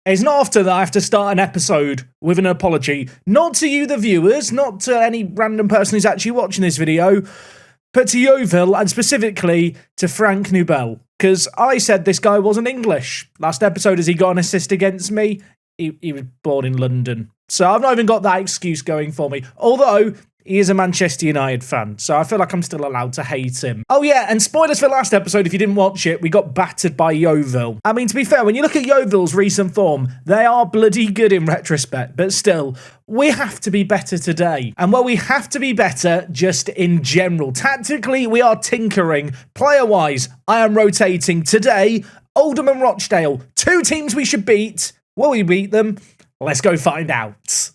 It's not often that I have to start an episode with an apology. Not to you, the viewers, not to any random person who's actually watching this video, but to Yeovil, and specifically to Frank Nubel. Because I said this guy wasn't English. Last episode, as he got an assist against me, he was born in London. So I've not even got that excuse going for me. Although, he is a Manchester United fan, so I feel like I'm still allowed to hate him. Oh yeah, and spoilers for last episode, if you didn't watch it, we got battered by Yeovil. I mean, to be fair, when you look at Yeovil's recent form, they are bloody good in retrospect, but still, we have to be better today. And well, we have to be better just in general. Tactically, we are tinkering. Player-wise, I am rotating today. Oldham and Rochdale, two teams we should beat. Will we beat them? Let's go find out.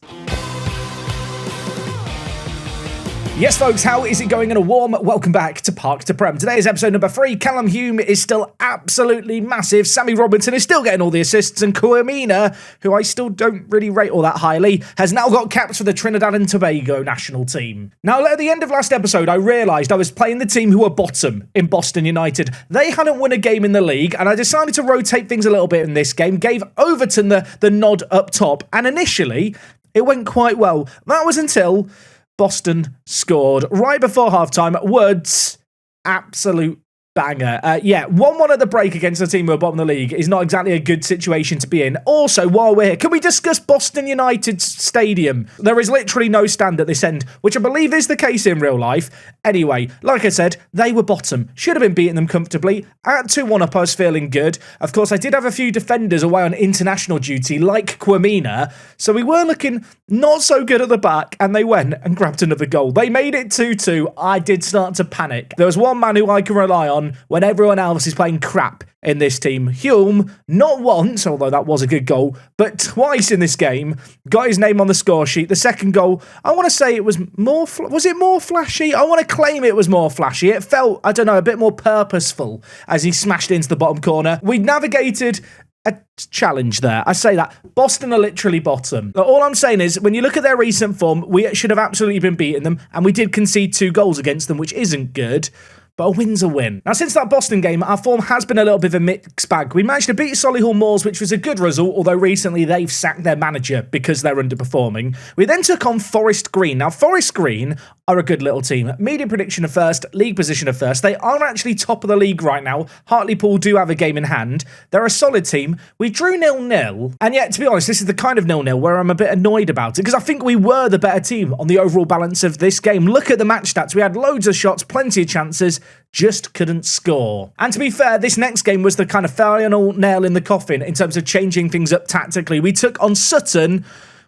Yes, folks, how is it going? And a warm welcome back to Park to Prem. Today is episode number 3. Callum Hume is still absolutely massive. Sammy Robinson is still getting all the assists. And Kouamina, who I still don't really rate all that highly, has now got caps for the Trinidad and Tobago national team. Now, at the end of last episode, I realised I was playing the team who were bottom in Boston United. They hadn't won a game in the league, and I decided to rotate things a little bit in this game. Gave Overton the nod up top. And initially, it went quite well. That was until Boston scored right before halftime. Woods, absolute banger. 1-1 at the break against a team who are bottom of the league is not exactly a good situation to be in. Also, while we're here, can we discuss Boston United's stadium? There is literally no stand at this end, which I believe is the case in real life. Anyway, like I said, they were bottom. Should have been beating them comfortably. At 2-1 up, I was feeling good. Of course, I did have a few defenders away on international duty, like Kouamina, so we were looking not so good at the back, and they went and grabbed another goal. They made it 2-2. I did start to panic. There was one man who I can rely on when everyone else is playing crap in this team. Hume, not once, although that was a good goal, but twice in this game, got his name on the score sheet. The second goal, I want to say it was more, was it more flashy? I want to claim it was more flashy. It felt, I don't know, a bit more purposeful as he smashed into the bottom corner. We navigated a challenge there. I say that. Boston are literally bottom. All I'm saying is, when you look at their recent form, we should have absolutely been beating them, and we did concede 2 goals against them, which isn't good. But a win's a win. Now, since that Boston game, our form has been a little bit of a mixed bag. We managed to beat Solihull Moors, which was a good result, although recently they've sacked their manager because they're underperforming. We then took on Forest Green. Now, Forest Green are a good little team. Media prediction of first, league position of first. They are actually top of the league right now. Hartlepool do have a game in hand. They're a solid team. We drew 0-0. And yet, to be honest, this is the kind of 0-0 where I'm a bit annoyed about it, because I think we were the better team on the overall balance of this game. Look at the match stats. We had loads of shots, plenty of chances, just couldn't score. And to be fair, this next game was the kind of final nail in the coffin in terms of changing things up tactically. We took on Sutton.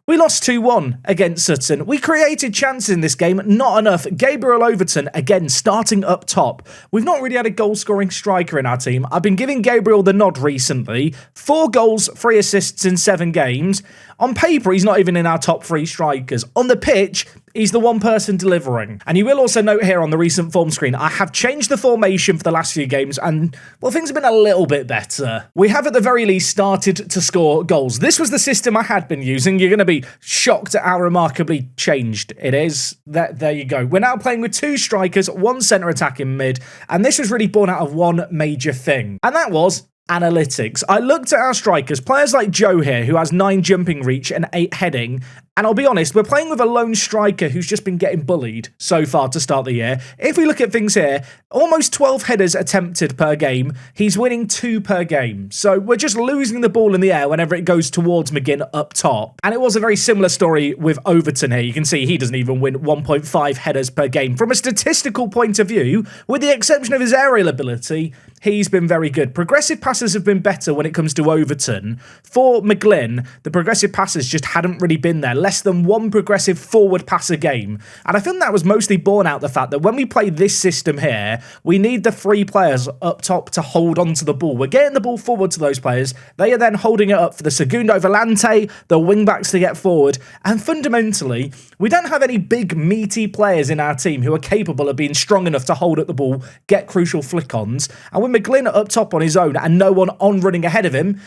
We lost 2-1 against Sutton. We created chances in this game, not enough. Gabriel Overton, again, starting up top. We've not really had a goal-scoring striker in our team. I've been giving Gabriel the nod recently. 4 goals, 3 assists in 7 games. On paper, he's not even in our top 3 strikers. On the pitch, he's the one person delivering. And you will also note here on the recent form screen, I have changed the formation for the last few games, and, well, things have been a little bit better. We have, at the very least, started to score goals. This was the system I had been using. You're going to be shocked at how remarkably changed it is. There you go. We're now playing with 2 strikers, 1 centre attacking mid, and this was really born out of one major thing, and that was analytics. I looked at our strikers, players like Joe here, who has 9 jumping reach and 8 heading, and I'll be honest, we're playing with a lone striker who's just been getting bullied so far to start the year. If we look at things here, almost 12 headers attempted per game. He's winning 2 per game. So we're just losing the ball in the air whenever it goes towards McGinn up top. And it was a very similar story with Overton here. You can see he doesn't even win 1.5 headers per game. From a statistical point of view, with the exception of his aerial ability, he's been very good. Progressive passes have been better when it comes to Overton. For McGlynn, the progressive passes just hadn't really been there. Less than 1 progressive forward pass a game. And I think that was mostly born out the fact that when we play this system here, we need the 3 players up top to hold on to the ball. We're getting the ball forward to those players. They are then holding it up for the Segundo Volante, the wing-backs to get forward. And fundamentally, we don't have any big, meaty players in our team who are capable of being strong enough to hold up the ball, get crucial flick-ons. And with McGlynn up top on his own and no one on running ahead of him,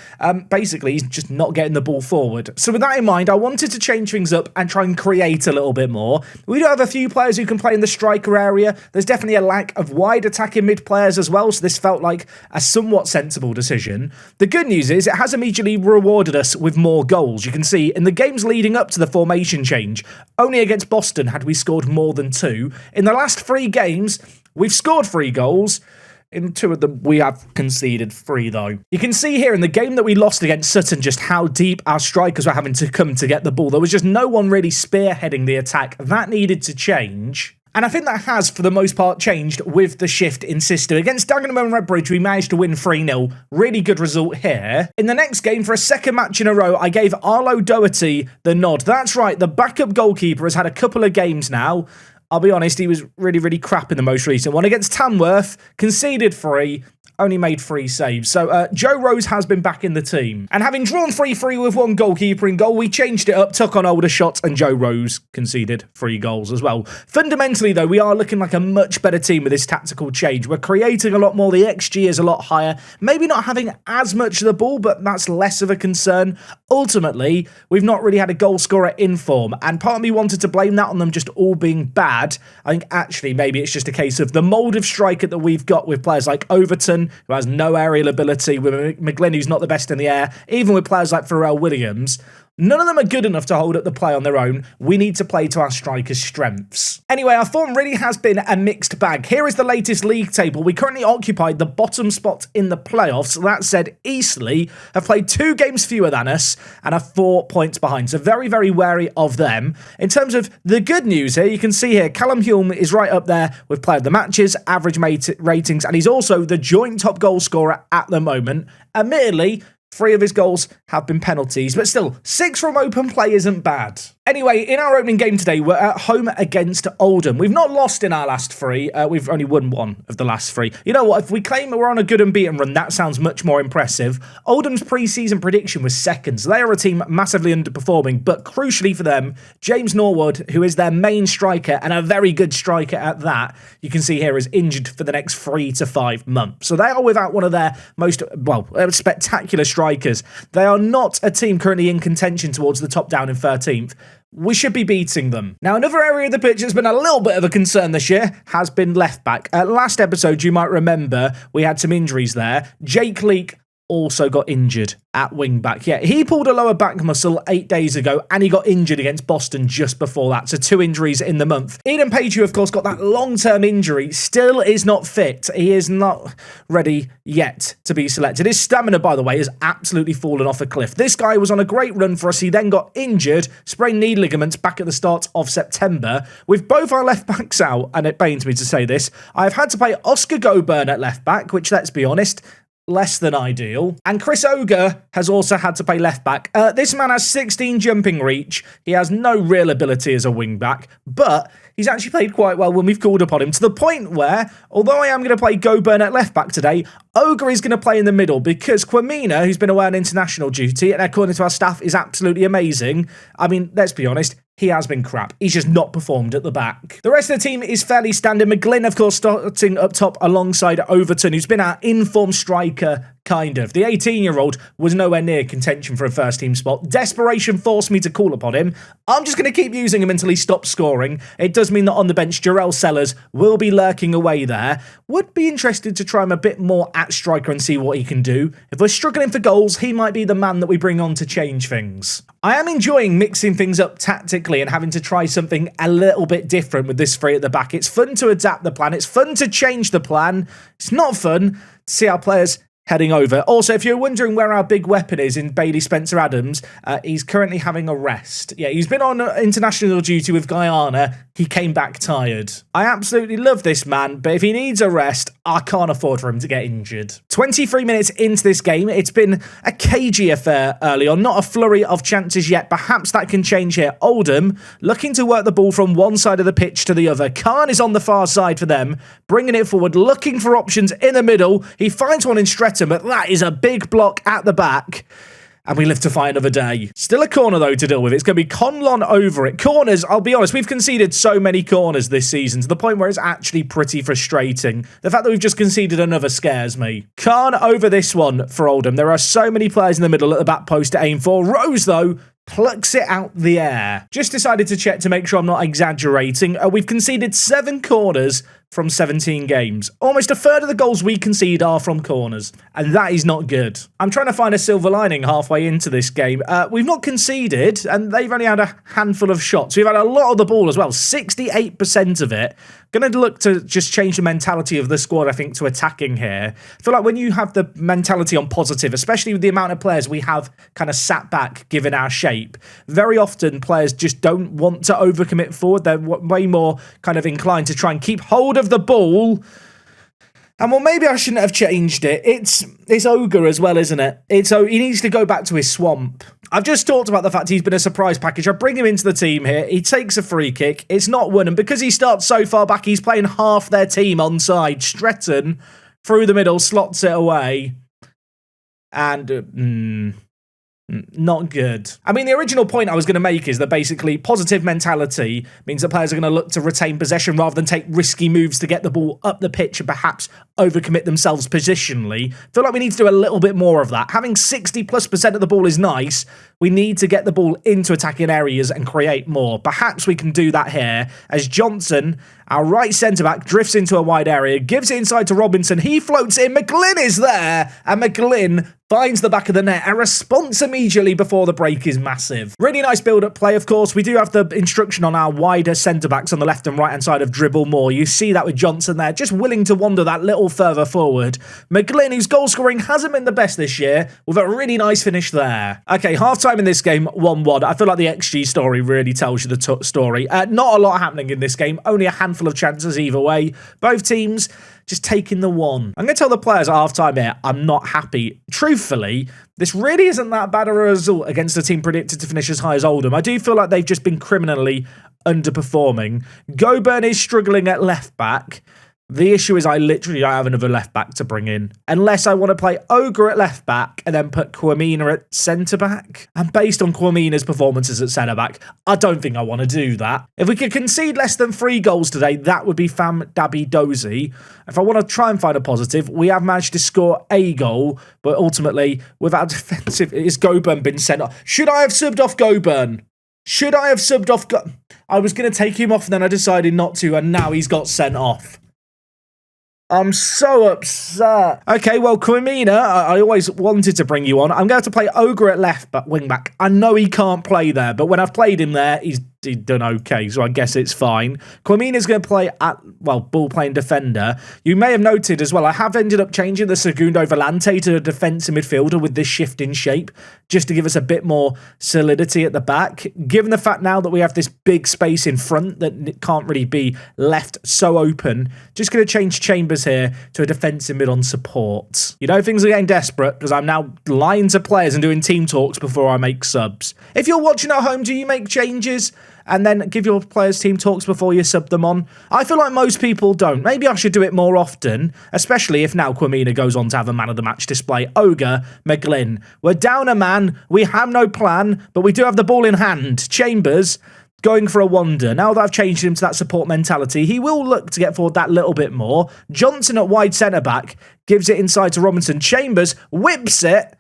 basically he's just not getting the ball forward. So with that in mind, I wanted to change change things up and try and create a little bit more. We do have a few players who can play in the striker area. There's definitely a lack of wide attacking mid players as well, so this felt like a somewhat sensible decision. The good news is it has immediately rewarded us with more goals. You can see in the games leading up to the formation change, only against Boston had we scored more than 2. In the last 3 games, we've scored 3 goals. In 2 of them, we have conceded 3, though. You can see here in the game that we lost against Sutton just how deep our strikers were having to come to get the ball. There was just no one really spearheading the attack. That needed to change. And I think that has, for the most part, changed with the shift in system. Against Dagenham and Redbridge, we managed to win 3-0. Really good result here. In the next game, for a second match in a row, I gave Arlo Doherty the nod. That's right, the backup goalkeeper has had a couple of games now. I'll be honest, he was really, really crap in the most recent one. Against Tamworth, conceded 3, only made 3 saves. So Joe Rose has been back in the team. And having drawn 3-3 with one goalkeeper in goal, we changed it up, took on older shots, and Joe Rose conceded 3 goals as well. Fundamentally, though, we are looking like a much better team with this tactical change. We're creating a lot more. The XG is a lot higher. Maybe not having as much of the ball, but that's less of a concern. Ultimately, we've not really had a goal scorer in form, and part of me wanted to blame that on them just all being bad. I think actually maybe it's just a case of the mould of striker that we've got with players like Overton, who has no aerial ability, with McGlynn, who's not the best in the air, even with players like Pharrell Williams. None of them are good enough to hold up the play on their own. We need to play to our strikers' strengths. Anyway, our form really has been a mixed bag. Here is the latest league table. We currently occupy the bottom spot in the playoffs. That said, Eastleigh have played 2 games fewer than us and are 4 points behind. So very, very wary of them. In terms of the good news here, you can see here, Callum Hulme is right up there with player of the matches, average ratings, and he's also the joint top goal scorer at the moment. Admittedly, 3 of his goals have been penalties, but still, 6 from open play isn't bad. Anyway, in our opening game today, we're at home against Oldham. We've not lost in our last 3. We've only won 1 of the last 3. You know what? If we claim we're on a good unbeaten run, that sounds much more impressive. Oldham's pre-season prediction was 2nd. They are a team massively underperforming, but crucially for them, James Norwood, who is their main striker and a very good striker at that, you can see here is injured for the next 3 to 5 months. So they are without one of their most, spectacular strikers. They are not a team currently in contention towards the top down in 13th. We should be beating them. Now, another area of the pitch that's been a little bit of a concern this year has been left back. Last episode, you might remember, we had some injuries there. Jake Leake also got injured at wing back. Yeah, he pulled a lower back muscle 8 days ago and he got injured against Boston just before that. So 2 injuries in the month. Eden Page, who of course got that long-term injury, still is not fit. He is not ready yet to be selected. His stamina, by the way, has absolutely fallen off a cliff. This guy was on a great run for us. He then got injured, sprained knee ligaments back at the start of September. With both our left backs out, and it pains me to say this, I've had to play Oscar Goburn at left back, which, let's be honest, less than ideal. And Chris Oger has also had to play left back. This man has 16 jumping reach. He has no real ability as a wing back, but he's actually played quite well when we've called upon him, to the point where, although I am going to play Goburn at left back today, Oger is going to play in the middle because Kwamina, who's been away on international duty, and according to our staff, is absolutely amazing. I mean, let's be honest, he has been crap. He's just not performed at the back. The rest of the team is fairly standard. McGlynn, of course, starting up top alongside Overton, who's been our in-form striker, kind of. The 18-year-old was nowhere near contention for a first-team spot. Desperation forced me to call upon him. I'm just going to keep using him until he stops scoring. It does mean that on the bench, Jarrell Sellers will be lurking away there. Would be interested to try him a bit more at striker and see what he can do. If we're struggling for goals, he might be the man that we bring on to change things. I am enjoying mixing things up tactically and having to try something a little bit different with this 3 at the back. It's fun to adapt the plan. It's fun to change the plan. It's not fun to see our players heading over. Also, if you're wondering where our big weapon is in Bailey Spencer-Adams, he's currently having a rest. Yeah, he's been on international duty with Guyana. He came back tired. I absolutely love this man, but if he needs a rest, I can't afford for him to get injured. 23 minutes into this game, it's been a cagey affair early on, not a flurry of chances yet. Perhaps that can change here. Oldham looking to work the ball from one side of the pitch to the other. Khan is on the far side for them, bringing it forward, looking for options in the middle. He finds one in Stretton, but that is a big block at the back. And we live to fight another day. Still a corner, though, to deal with. It's going to be Conlon over it. Corners, I'll be honest, we've conceded so many corners this season to the point where it's actually pretty frustrating. The fact that we've just conceded another scares me. Khan over this one for Oldham. There are so many players in the middle at the back post to aim for. Rose, though, plucks it out the air. Just decided to check to make sure I'm not exaggerating. We've conceded 7 corners from 17 games. Almost a third of the goals we concede are from corners, and that is not good. I'm trying to find a silver lining halfway into this game. We've not conceded, and they've only had a handful of shots. We've had a lot of the ball as well, 68% of it. Going to look to just change the mentality of the squad, I think, to attacking here. I feel like when you have the mentality on positive, especially with the amount of players we have kind of sat back given our shape, very often players just don't want to overcommit forward. They're way more kind of inclined to try and keep hold of the ball. And well, maybe I shouldn't have changed it. It's Ogre as well, isn't it? He needs to go back to his swamp. I've just talked about the fact he's been a surprise package. I bring him into the team here. He takes a free kick. It's not won. And because he starts so far back, he's playing half their team onside. Stretton through the middle, slots it away. And not good. I mean, the original point I was going to make is that basically positive mentality means that players are going to look to retain possession rather than take risky moves to get the ball up the pitch and perhaps overcommit themselves positionally. I feel like we need to do a little bit more of that. Having 60+% of the ball is nice. We need to get the ball into attacking areas and create more. Perhaps we can do that here as Johnson, our right centre-back, drifts into a wide area, gives it inside to Robinson. He floats in. McGlynn is there, and McGlynn finds the back of the net. A response immediately before the break is massive. Really nice build-up play, of course. We do have the instruction on our wider centre-backs on the left and right-hand side of dribble more. You see that with Johnson there, just willing to wander that little further forward. McGlynn, whose goal-scoring hasn't been the best this year, with a really nice finish there. Okay, half-time in this game, 1-1. I feel like the XG story really tells you the story. Not a lot happening in this game, only a handful of chances either way. Both teams just taking the one. I'm going to tell the players at half-time here, I'm not happy. Truthfully, this really isn't that bad a result against a team predicted to finish as high as Oldham. I do feel like they've just been criminally underperforming. Goburn is struggling at left-back. The issue is I literally don't have another left-back to bring in. Unless I want to play Ogre at left-back and then put Kwamina at centre-back. And based on Kwamina's performances at centre-back, I don't think I want to do that. If we could concede less than 3 goals today, that would be fam-dabby-dozy. If I want to try and find a positive, we have managed to score a goal, but ultimately, without defensive, is Goburn been sent off? Should I have subbed off Goburn? Should I have subbed off I was going to take him off, and then I decided not to, and now he's got sent off. I'm so upset. Okay, well, Kwamina, I always wanted to bring you on. I'm going to play Ogre at left, but wing back. I know he can't play there, but when I've played him there, he's done okay, so I guess it's fine. Kwamina's going to play at, well, ball-playing defender. You may have noted as well, I have ended up changing the Segundo Volante to a defensive midfielder with this shift in shape, just to give us a bit more solidity at the back. Given the fact now that we have this big space in front that it can't really be left so open, just going to change Chambers here to a defensive mid on support. You know, things are getting desperate because I'm now lying to players and doing team talks before I make subs. If you're watching at home, do you make changes and then give your players team talks before you sub them on? I feel like most people don't. Maybe I should do it more often, especially if now Kwamina goes on to have a man of the match display. Ogre, McGlynn. We're down a man. We have no plan, but we do have the ball in hand. Chambers going for a wander. Now that I've changed him to that support mentality, he will look to get forward that little bit more. Johnson at wide centre-back gives it inside to Robinson. Chambers whips it.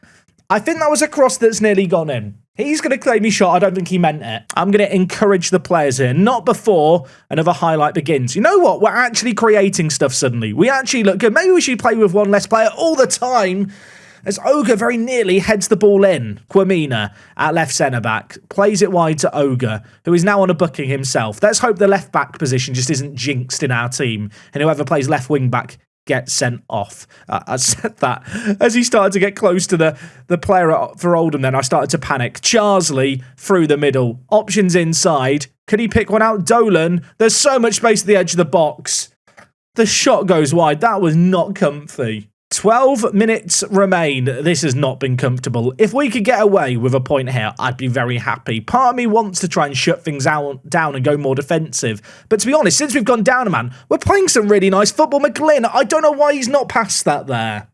I think that was a cross that's nearly gone in. He's going to claim his shot. I don't think he meant it. I'm going to encourage the players here. Not before another highlight begins. You know what? We're actually creating stuff suddenly. We actually look good. Maybe we should play with one less player all the time. As Ogre very nearly heads the ball in. Kwamina at left centre-back plays it wide to Ogre, who is now on a booking himself. Let's hope the left-back position just isn't jinxed in our team, and whoever plays left wing-back gets sent off. I said that as he started to get close to the player for Oldham, then I started to panic. Charsley through the middle. Options inside. Could he pick one out? Dolan. There's so much space at the edge of the box. The shot goes wide. That was not comfy. 12 minutes remain. This has not been comfortable. If we could get away with a point here, I'd be very happy. Part of me wants to try and shut things down and go more defensive. But to be honest, since we've gone down a man, we're playing some really nice football. McGlynn, I don't know why he's not past that there.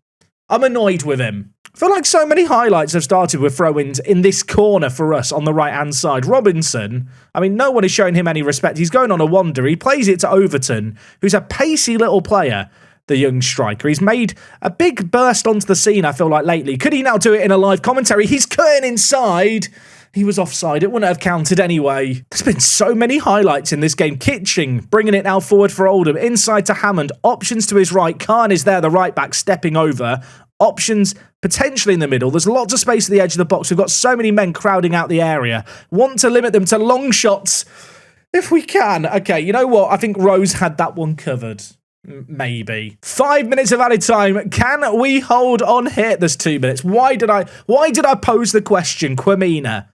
I'm annoyed with him. I feel like so many highlights have started with throw-ins in this corner for us on the right-hand side. Robinson, I mean, no one is showing him any respect. He's going on a wander. He plays it to Overton, who's a pacey little player. The young striker. He's made a big burst onto the scene, I feel like, lately. Could he now do it in a live commentary? He's cutting inside. He was offside. It wouldn't have counted anyway. There's been so many highlights in this game. Kitching, bringing it now forward for Oldham. Inside to Hammond. Options to his right. Khan is there, the right back, stepping over. Options potentially in the middle. There's lots of space at the edge of the box. We've got so many men crowding out the area. Want to limit them to long shots if we can. Okay, you know what? I think Rose had that one covered. Maybe. 5 minutes of added time. Can we hold on here? There's 2 minutes. Why did I pose the question, Quamina?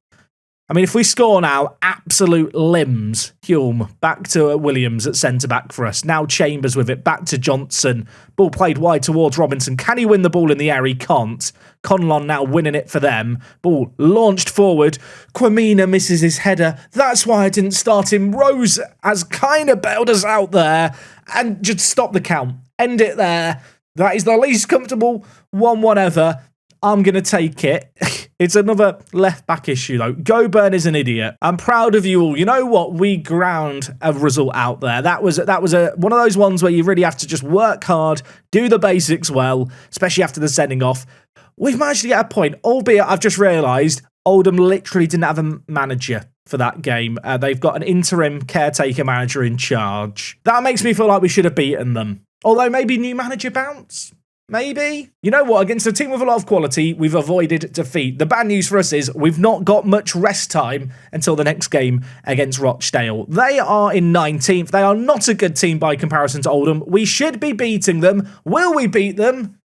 I mean, if we score now, absolute limbs. Hume back to Williams at centre-back for us. Now Chambers with it, back to Johnson. Ball played wide towards Robinson. Can he win the ball in the air? He can't. Conlon now winning it for them. Ball launched forward. Quamina misses his header. That's why I didn't start him. Rose has kind of bailed us out there. And just stop the count. End it there. That is the least comfortable 1-1 ever. I'm going to take it. It's another left-back issue, though. Goburn is an idiot. I'm proud of you all. You know what? We ground a result out there. That was one of those ones where you really have to just work hard, do the basics well, especially after the sending off. We've managed to get a point, albeit I've just realised Oldham literally didn't have a manager for that game. They've got an interim caretaker manager in charge. That makes me feel like we should have beaten them. Although maybe new manager bounce? Maybe? You know what? Against a team with a lot of quality, we've avoided defeat. The bad news for us is we've not got much rest time until the next game against Rochdale. They are in 19th. They are not a good team by comparison to Oldham. We should be beating them. Will we beat them?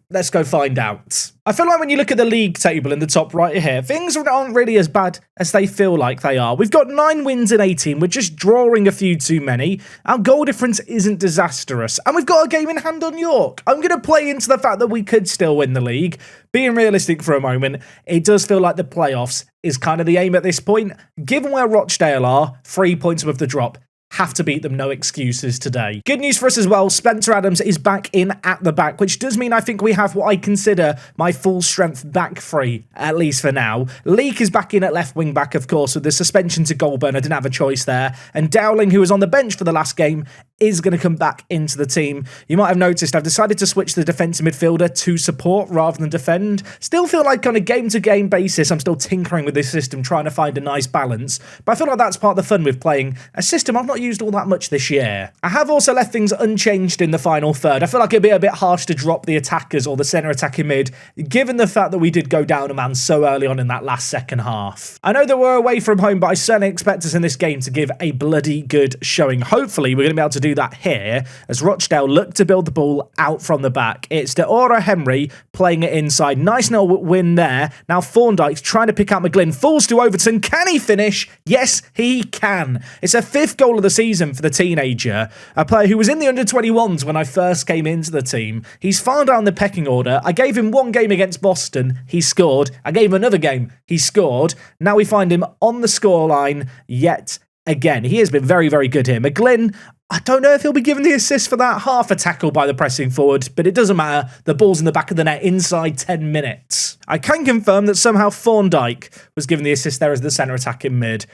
Let's go find out. I feel like when you look at the league table in the top right here, things aren't really as bad as they feel like they are. We've got 9 wins in 18. We're just drawing a few too many. Our goal difference isn't disastrous. And we've got a game in hand on York. I'm going to play into the fact that we could still win the league. Being realistic for a moment, it does feel like the playoffs is kind of the aim at this point. Given where Rochdale are, 3 points above the drop. Have to beat them, no excuses today. Good news for us as well, Spencer Addons is back in at the back, which does mean I think we have what I consider my full strength back three, at least for now. Leek is back in at left wing back, of course, with the suspension to Goulburn. I didn't have a choice there. And Dowling, who was on the bench for the last game, is going to come back into the team. You might have noticed I've decided to switch the defensive midfielder to support rather than defend. Still feel like on a game-to-game basis, I'm still tinkering with this system, trying to find a nice balance. But I feel like that's part of the fun with playing a system I've not used all that much this year. I have also left things unchanged in the final third. I feel like it'd be a bit harsh to drop the attackers or the centre attacking mid, given the fact that we did go down a man so early on in that last second half. I know that we're away from home, but I certainly expect us in this game to give a bloody good showing. Hopefully, we're going to be able to do that here, as Rochdale look to build the ball out from the back. It's Deora Henry playing it inside. Nice little win there. Now Thorndyke's trying to pick out McGlynn. Falls to Overton. Can he finish? Yes, he can. It's a 5th goal of the season for the teenager, a player who was in the under-21s when I first came into the team. He's far down the pecking order. I gave him one game against Boston. He scored. I gave him another game. He scored. Now we find him on the scoreline yet again. He has been very, very good here. McGlynn, I don't know if he'll be given the assist for that. Half a tackle by the pressing forward, but it doesn't matter. The ball's in the back of the net inside 10 minutes. I can confirm that somehow Thorndyke was given the assist there as the centre attacking mid.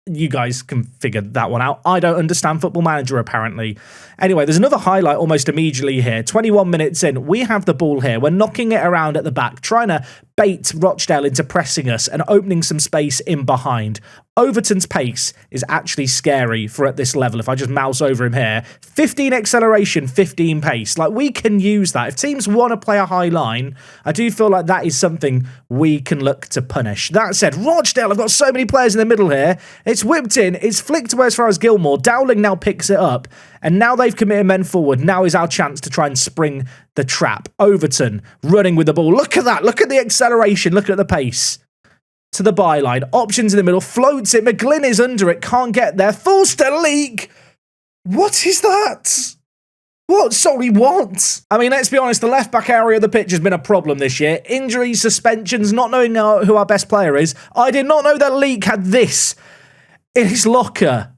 You guys can figure that one out. I don't understand Football Manager, apparently. Anyway, there's another highlight almost immediately here. 21 minutes in, we have the ball here. We're knocking it around at the back, trying to bait Rochdale into pressing us and opening some space in behind. Overton's pace is actually scary for at this level. If I just mouse over him here, 15 acceleration, 15 pace. Like, we can use that. If teams want to play a high line, I do feel like that is something we can look to punish. That said, Rochdale, I've got so many players in the middle here. It's whipped in. It's flicked away as far as Gilmore. Dowling now picks it up. And now they've committed men forward. Now is our chance to try and spring the trap. Overton running with the ball. Look at that. Look at the acceleration. Look at the pace. To the byline. Options in the middle. Floats it. McGlynn is under it. Can't get there. Falls to Leek. What is that? What? Sorry, what? I mean, let's be honest. The left-back area of the pitch has been a problem this year. Injuries, suspensions, not knowing who our best player is. I did not know that Leek had this in his locker.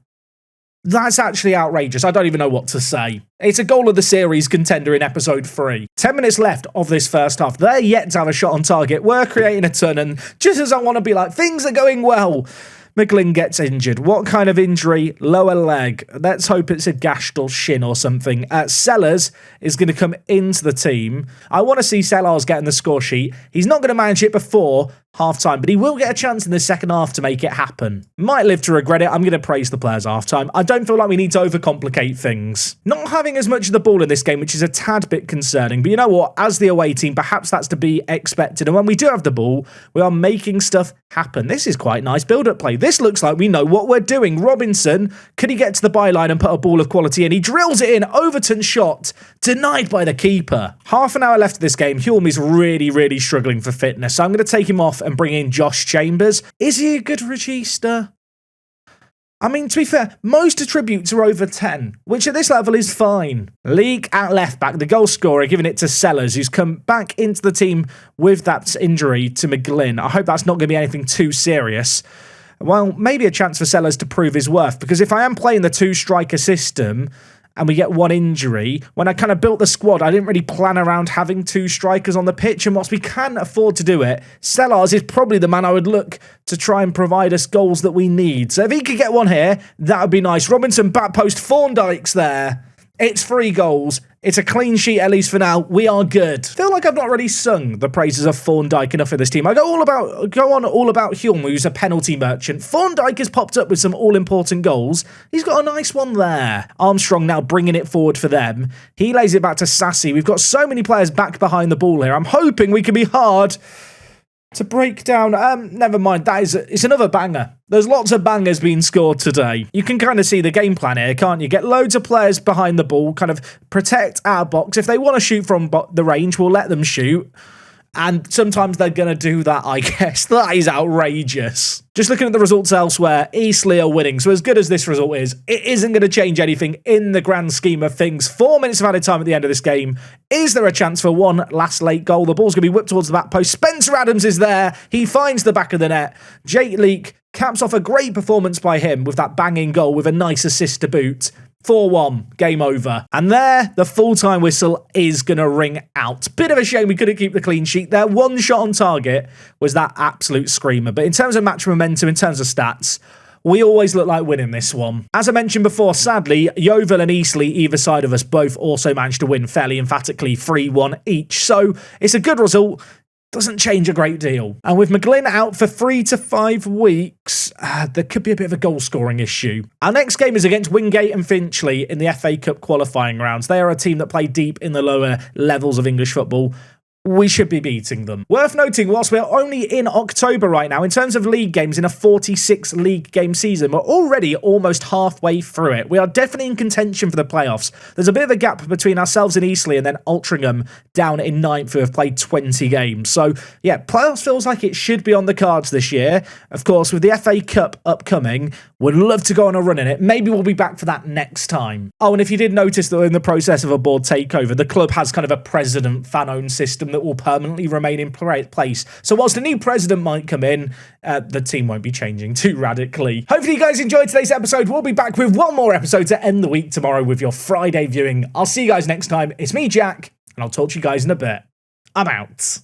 That's actually outrageous. I don't even know what to say. It's a goal of the series contender in episode 3. 10 minutes left of this first half. They're yet to have a shot on target. We're creating a ton, and just as I want to be like, things are going well, McGlynn gets injured. What kind of injury? Lower leg. Let's hope it's a gashed or shin or something. Sellers is going to come into the team. I want to see Sellers getting the score sheet. He's not going to manage it before half-time, but he will get a chance in the second half to make it happen. Might live to regret it. I'm going to praise the players half-time. I don't feel like we need to overcomplicate things. Not having as much of the ball in this game, which is a tad bit concerning, but you know what? As the away team, perhaps that's to be expected, and when we do have the ball, we are making stuff happen. This is quite nice build-up play. This looks like we know what we're doing. Robinson, could he get to the byline and put a ball of quality in? He drills it in. Overton's shot, denied by the keeper. Half an hour left of this game. Hulme is really struggling for fitness, so I'm going to take him off and bring in Josh Chambers. Is he a good regista? I mean, to be fair, most attributes are over 10, which at this level is fine. Leak at left back, the goal scorer, giving it to Sellers, who's come back into the team with that injury to McGlynn. I hope that's not going to be anything too serious. Well, maybe a chance for Sellers to prove his worth, because if I am playing the two-striker system and we get one injury, when I kind of built the squad, I didn't really plan around having two strikers on the pitch, and whilst we can afford to do it, Sellers is probably the man I would look to try and provide us goals that we need. So if he could get one here, that would be nice. Robinson back post, Thorndike's there. It's 3 goals. It's a clean sheet, at least for now. We are good. Feel like I've not really sung the praises of Thorndike enough for this team. I go on all about Hulme, who's a penalty merchant. Thorndike has popped up with some all-important goals. He's got a nice one there. Armstrong now bringing it forward for them. He lays it back to Sassy. We've got so many players back behind the ball here. I'm hoping we can be hard to break down. Never mind. It's another banger. There's lots of bangers being scored today. You can kind of see the game plan here, can't you? Get loads of players behind the ball, kind of protect our box. If they want to shoot from the range, we'll let them shoot. And sometimes they're going to do that, I guess. That is outrageous. Just looking at the results elsewhere, Eastleigh are winning. So as good as this result is, it isn't going to change anything in the grand scheme of things. 4 minutes of added time at the end of this game. Is there a chance for one last late goal? The ball's going to be whipped towards the back post. Spencer Addons is there. He finds the back of the net. Jake Leake caps off a great performance by him with that banging goal with a nice assist to boot. 4-1, game over. And there, the full-time whistle is going to ring out. Bit of a shame we couldn't keep the clean sheet there. One shot on target was that absolute screamer. But in terms of match momentum, in terms of stats, we always look like winning this one. As I mentioned before, sadly, Yeovil and Eastleigh, either side of us, both also managed to win fairly emphatically 3-1 each. So it's a good result. Doesn't change a great deal. And with McGlynn out for 3 to 5 weeks, there could be a bit of a goal scoring issue. Our next game is against Wingate and Finchley in the FA Cup qualifying rounds. They are a team that play deep in the lower levels of English football. We should be beating them. Worth noting, whilst we're only in October right now, in terms of league games in a 46 league game season, we're already almost halfway through it. We are definitely in contention for the playoffs. There's a bit of a gap between ourselves and Eastleigh, and then Altrincham down in 9th, who have played 20 games. So, yeah, playoffs feels like it should be on the cards this year. Of course, with the FA Cup upcoming, would love to go on a run in it. Maybe we'll be back for that next time. Oh, and if you did notice that we're in the process of a board takeover, the club has kind of a president fan-owned system that will permanently remain in place. So whilst a new president might come in, the team won't be changing too radically. Hopefully you guys enjoyed today's episode. We'll be back with one more episode to end the week tomorrow with your Friday viewing. I'll see you guys next time. It's me, Jack, and I'll talk to you guys in a bit. I'm out.